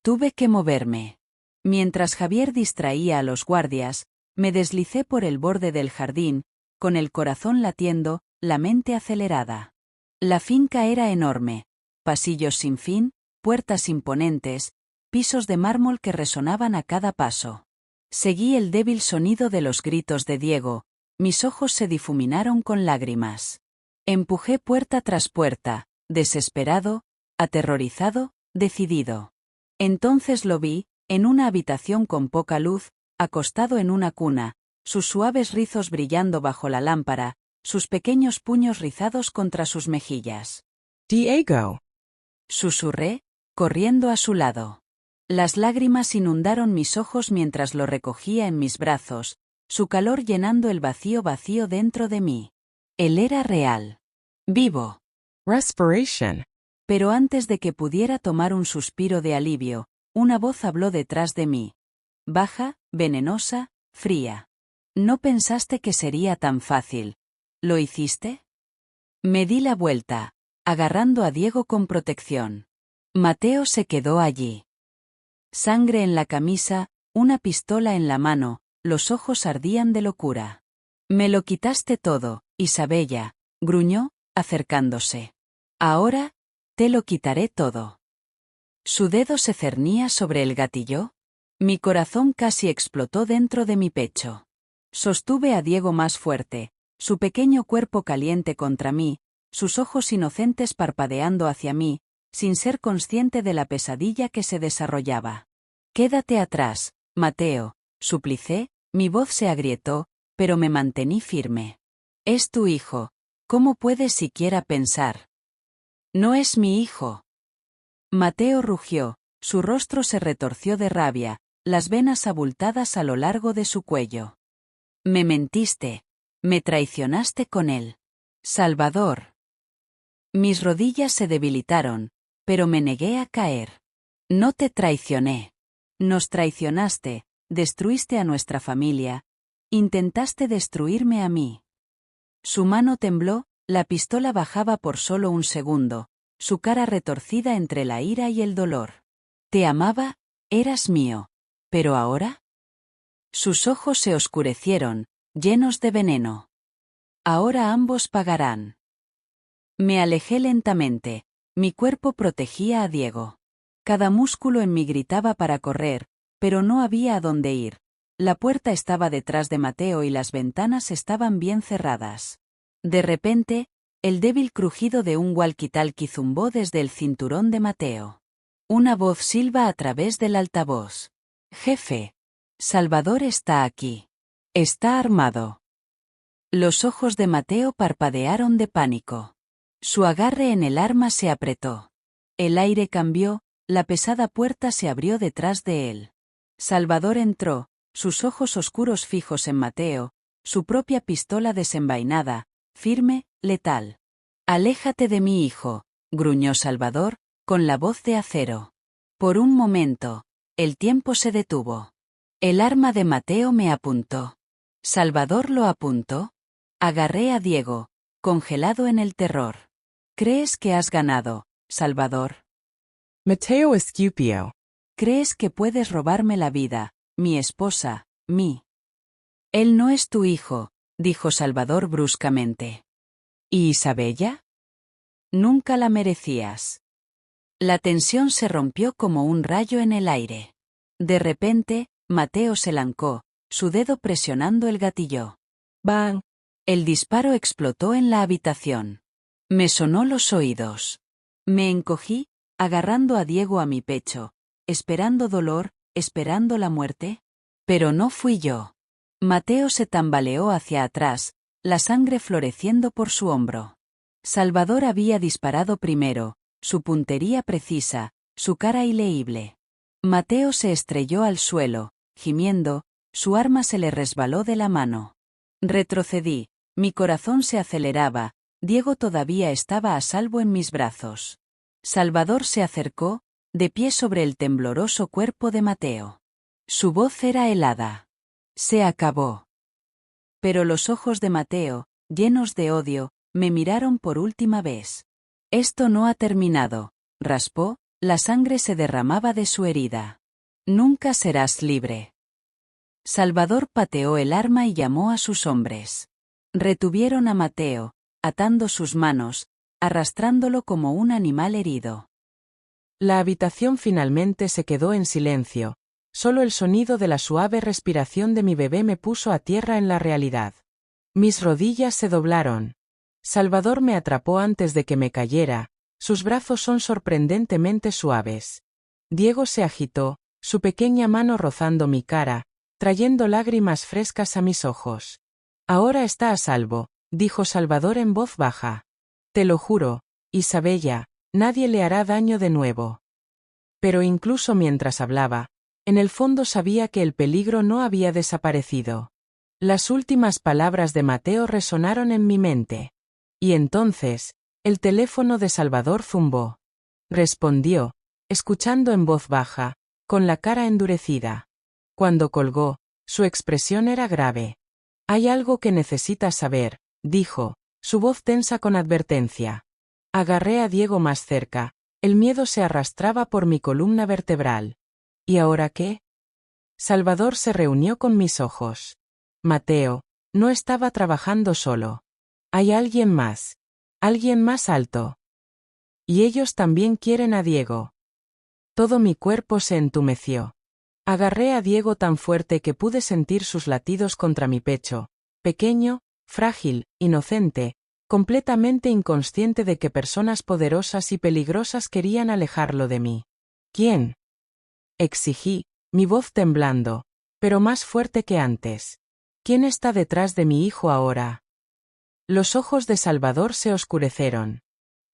[SPEAKER 1] Tuve que moverme. Mientras Javier distraía a los guardias, me deslicé por el borde del jardín, con el corazón latiendo, la mente acelerada. La finca era enorme, pasillos sin fin, puertas imponentes, pisos de mármol que resonaban a cada paso. Seguí el débil sonido de los gritos de Diego, mis ojos se difuminaron con lágrimas. Empujé puerta tras puerta, desesperado, aterrorizado, decidido. Entonces lo vi, en una habitación con poca luz, acostado en una cuna, sus suaves rizos brillando bajo la lámpara, sus pequeños puños rizados contra sus mejillas.
[SPEAKER 2] «Diego»,
[SPEAKER 1] susurré, corriendo a su lado. Las lágrimas inundaron mis ojos mientras lo recogía en mis brazos, su calor llenando el vacío dentro de mí. Él era real. Vivo.
[SPEAKER 2] «Respiration».
[SPEAKER 1] Pero antes de que pudiera tomar un suspiro de alivio, una voz habló detrás de mí. Baja, venenosa, fría. No pensaste que sería tan fácil. ¿Lo hiciste? Me di la vuelta, agarrando a Diego con protección. Mateo se quedó allí. Sangre en la camisa, una pistola en la mano, los ojos ardían de locura. Me lo quitaste todo, Isabella, gruñó, acercándose. Ahora, te lo quitaré todo. Su dedo se cernía sobre el gatillo. Mi corazón casi explotó dentro de mi pecho. Sostuve a Diego más fuerte, su pequeño cuerpo caliente contra mí, sus ojos inocentes parpadeando hacia mí, sin ser consciente de la pesadilla que se desarrollaba. Quédate atrás, Mateo, suplicé, mi voz se agrietó, pero me mantení firme. Es tu hijo, ¿cómo puedes siquiera pensar? No es mi hijo. Mateo rugió, su rostro se retorció de rabia, las venas abultadas a lo largo de su cuello. Me mentiste. Me traicionaste con él. Salvador. Mis rodillas se debilitaron, pero me negué a caer. No te traicioné. Nos traicionaste, destruiste a nuestra familia, intentaste destruirme a mí. Su mano tembló, la pistola bajaba por solo un segundo, su cara retorcida entre la ira y el dolor. Te amaba, eras mío. ¿Pero ahora? Sus ojos se oscurecieron, llenos de veneno. Ahora ambos pagarán. Me alejé lentamente, mi cuerpo protegía a Diego. Cada músculo en mí gritaba para correr, pero no había a dónde ir. La puerta estaba detrás de Mateo y las ventanas estaban bien cerradas. De repente, el débil crujido de un walkie-talkie zumbó desde el cinturón de Mateo. Una voz silba a través del altavoz. «Jefe. Salvador está aquí. Está armado». Los ojos de Mateo parpadearon de pánico. Su agarre en el arma se apretó. El aire cambió, la pesada puerta se abrió detrás de él. Salvador entró, sus ojos oscuros fijos en Mateo, su propia pistola desenvainada, firme, letal. «Aléjate de mi hijo», gruñó Salvador, con la voz de acero. Por un momento, el tiempo se detuvo. El arma de Mateo me apuntó. Salvador lo apuntó. Agarré a Diego, congelado en el terror. «¿Crees que has ganado, Salvador?
[SPEAKER 3] Mateo Escupio.
[SPEAKER 1] ¿Crees que puedes robarme la vida, mi esposa, mí?» «Él no es tu hijo», dijo Salvador bruscamente. «¿Y Isabella? Nunca la merecías». La tensión se rompió como un rayo en el aire. De repente, Mateo se lancó, su dedo presionando el gatillo. ¡Bang! El disparo explotó en la habitación. Me sonó los oídos. Me encogí, agarrando a Diego a mi pecho, esperando dolor, esperando la muerte. Pero no fui yo. Mateo se tambaleó hacia atrás, la sangre floreciendo por su hombro. Salvador había disparado primero, su puntería precisa, su cara ileíble. Mateo se estrelló al suelo, gimiendo, su arma se le resbaló de la mano. Retrocedí, mi corazón se aceleraba, Diego todavía estaba a salvo en mis brazos. Salvador se acercó, de pie sobre el tembloroso cuerpo de Mateo. Su voz era helada. «Se acabó». Pero los ojos de Mateo, llenos de odio, me miraron por última vez. «Esto no ha terminado», raspó, la sangre se derramaba de su herida. «Nunca serás libre». Salvador pateó el arma y llamó a sus hombres. Retuvieron a Mateo, atando sus manos, arrastrándolo como un animal herido.
[SPEAKER 2] La habitación finalmente se quedó en silencio. Solo el sonido de la suave respiración de mi bebé me puso a tierra en la realidad. Mis rodillas se doblaron. Salvador me atrapó antes de que me cayera, sus brazos son sorprendentemente suaves. Diego se agitó, su pequeña mano rozando mi cara, trayendo lágrimas frescas a mis ojos. «Ahora está a salvo», dijo Salvador en voz baja. «Te lo juro, Isabella, nadie le hará daño de nuevo». Pero incluso mientras hablaba, en el fondo sabía que el peligro no había desaparecido. Las últimas palabras de Mateo resonaron en mi mente. Y entonces, el teléfono de Salvador zumbó. Respondió, escuchando en voz baja, con la cara endurecida. Cuando colgó, su expresión era grave. «Hay algo que necesitas saber», dijo, su voz tensa con advertencia. Agarré a Diego más cerca, el miedo se arrastraba por mi columna vertebral. «¿Y ahora qué?» Salvador se reunió con mis ojos. «Mateo, no estaba trabajando solo. Hay alguien más alto. Y ellos también quieren a Diego». Todo mi cuerpo se entumeció. Agarré a Diego tan fuerte que pude sentir sus latidos contra mi pecho, pequeño, frágil, inocente, completamente inconsciente de que personas poderosas y peligrosas querían alejarlo de mí. «¿Quién?», exigí, mi voz temblando, pero más fuerte que antes. «¿Quién está detrás de mi hijo ahora?». Los ojos de Salvador se oscurecieron.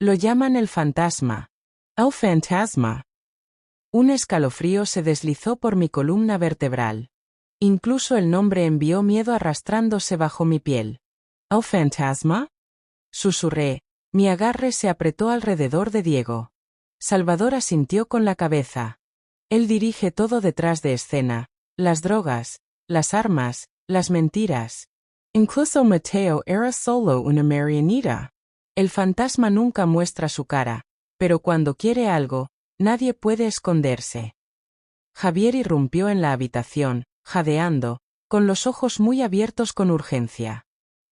[SPEAKER 2] «Lo llaman el fantasma». «El fantasma». Un escalofrío se deslizó por mi columna vertebral. Incluso el nombre envió miedo arrastrándose bajo mi piel. «¿El fantasma?», susurré, mi agarre se apretó alrededor de Diego. Salvador asintió con la cabeza. Él dirige todo detrás de escena, las drogas, las armas, las mentiras. Incluso Mateo era solo una marioneta. El fantasma nunca muestra su cara, pero cuando quiere algo, nadie puede esconderse. Javier irrumpió en la habitación, jadeando, con los ojos muy abiertos con urgencia.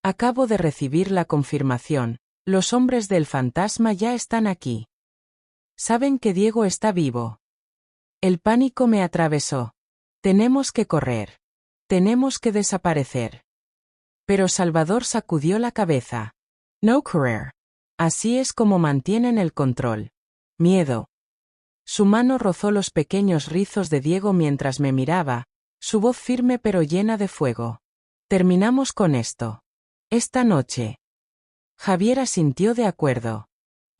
[SPEAKER 2] «Acabo de recibir la confirmación, los hombres del fantasma ya están aquí. Saben que Diego está vivo». El pánico me atravesó. «Tenemos que correr. Tenemos que desaparecer. Pero Salvador sacudió la cabeza.
[SPEAKER 3] No querer.
[SPEAKER 2] Así es como mantienen el control. Miedo. Su mano rozó los pequeños rizos de Diego mientras me miraba, su voz firme pero llena de fuego. Terminamos con esto. Esta noche. Javier asintió de acuerdo.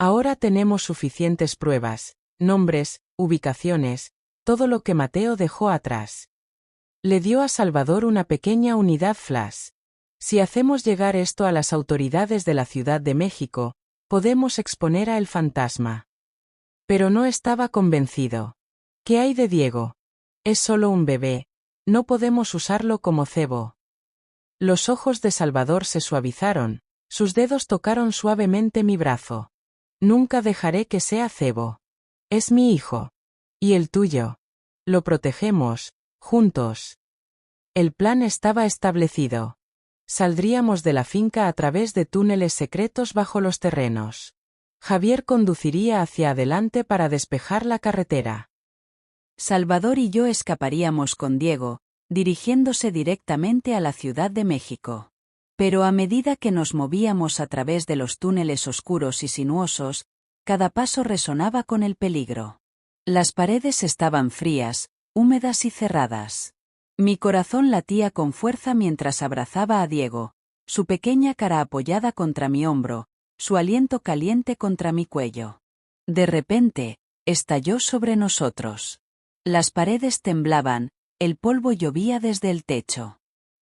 [SPEAKER 2] Ahora tenemos suficientes pruebas, nombres, ubicaciones, todo lo que Mateo dejó atrás. Le dio a Salvador una pequeña unidad flash. Si hacemos llegar esto a las autoridades de la Ciudad de México, podemos exponer a el fantasma. Pero no estaba convencido. ¿Qué hay de Diego? Es solo un bebé. No podemos usarlo como cebo. Los ojos de Salvador se suavizaron, sus dedos tocaron suavemente mi brazo. Nunca dejaré que sea cebo. Es mi hijo. Y el tuyo. Lo protegemos, juntos. El plan estaba establecido. Saldríamos de la finca a través de túneles secretos bajo los terrenos. Javier conduciría hacia adelante para despejar la carretera.
[SPEAKER 1] Salvador y yo escaparíamos con Diego, dirigiéndose directamente a la Ciudad de México. Pero a medida que nos movíamos a través de los túneles oscuros y sinuosos, cada paso resonaba con el peligro. Las paredes estaban frías, húmedas y cerradas. Mi corazón latía con fuerza mientras abrazaba a Diego, su pequeña cara apoyada contra mi hombro, su aliento caliente contra mi cuello. De repente, estalló sobre nosotros. Las paredes temblaban, el polvo llovía desde el techo.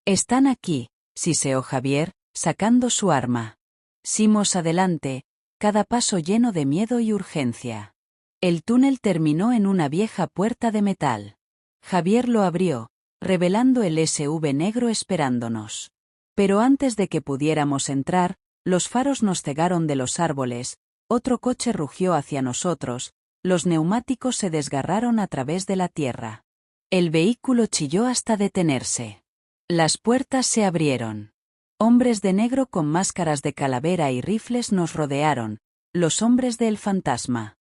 [SPEAKER 1] «Están aquí», siseó Javier, sacando su arma. Simos adelante, cada paso lleno de miedo y urgencia. El túnel terminó en una vieja puerta de metal. Javier lo abrió, revelando el SUV negro esperándonos. Pero antes de que pudiéramos entrar, los faros nos cegaron de los árboles, otro coche rugió hacia nosotros, los neumáticos se desgarraron a través de la tierra. El vehículo chilló hasta detenerse. Las puertas se abrieron. Hombres de negro con máscaras de calavera y rifles nos rodearon, los hombres del fantasma.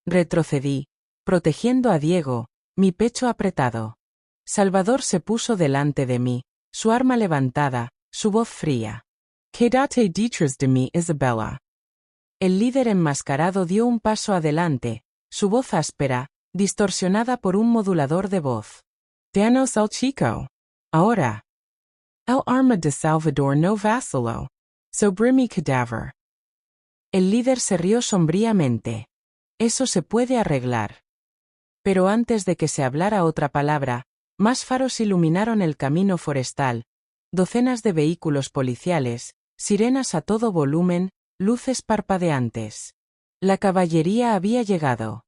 [SPEAKER 2] Retrocedí, protegiendo a Diego, mi pecho apretado. Salvador se puso delante de mí, su arma levantada, su voz fría.
[SPEAKER 3] Quédate detrás de mí, Isabella.
[SPEAKER 2] El líder enmascarado dio un paso adelante, su voz áspera, distorsionada por un modulador de voz.
[SPEAKER 3] Danos al chico.
[SPEAKER 2] Ahora.
[SPEAKER 3] El arma de Salvador no vaciló. Sobre mi cadáver.
[SPEAKER 2] El líder se rió sombríamente. Eso se puede arreglar. Pero antes de que se hablara otra palabra, más faros iluminaron el camino forestal, docenas de vehículos policiales, sirenas a todo volumen, luces parpadeantes. La caballería había llegado.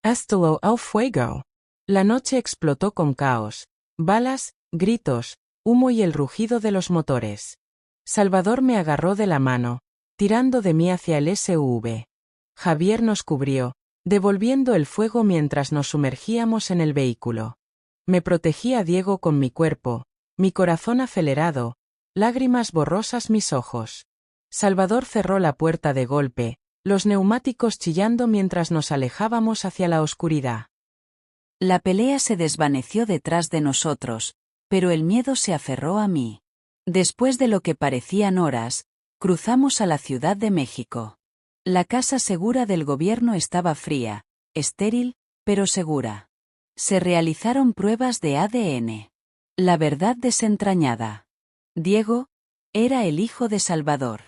[SPEAKER 3] Estaló el fuego.
[SPEAKER 2] La noche explotó con caos, balas, gritos, humo y el rugido de los motores. Salvador me agarró de la mano, tirando de mí hacia el SUV. Javier nos cubrió, devolviendo el fuego mientras nos sumergíamos en el vehículo. Me protegía Diego con mi cuerpo, mi corazón acelerado, lágrimas borrosas mis ojos. Salvador cerró la puerta de golpe, los neumáticos chillando mientras nos alejábamos hacia la oscuridad. La pelea se desvaneció detrás de nosotros, pero el miedo se aferró a mí. Después de lo que parecían horas, cruzamos a la Ciudad de México. La casa segura del gobierno estaba fría, estéril, pero segura. Se realizaron pruebas de ADN. La verdad desentrañada. Diego era el hijo de Salvador.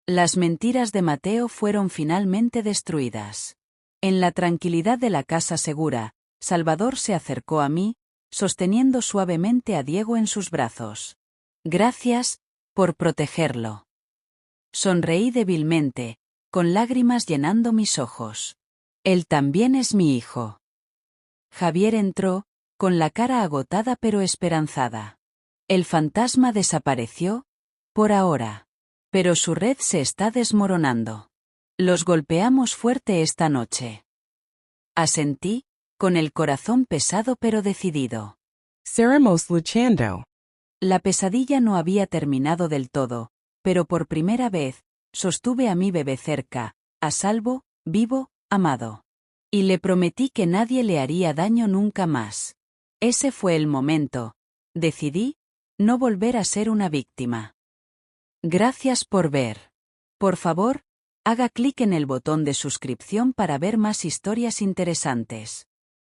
[SPEAKER 2] Las mentiras de Mateo fueron finalmente destruidas. En la tranquilidad de la casa segura, Salvador se acercó a mí, sosteniendo suavemente a Diego en sus brazos. Gracias por protegerlo. Sonreí débilmente, con lágrimas llenando mis ojos. Él también es mi hijo. Javier entró, con la cara agotada pero esperanzada. El fantasma desapareció, por ahora. Pero su red se está desmoronando. Los golpeamos fuerte esta noche. Asentí, con el corazón pesado pero decidido.
[SPEAKER 3] Seremos luchando.
[SPEAKER 1] La pesadilla no había terminado del todo, pero por primera vez, sostuve a mi bebé cerca, a salvo, vivo, amado. Y le prometí que nadie le haría daño nunca más. Ese fue el momento, Decidí no volver a ser una víctima. Gracias por ver. Por favor, haga clic en el botón de suscripción para ver más historias interesantes.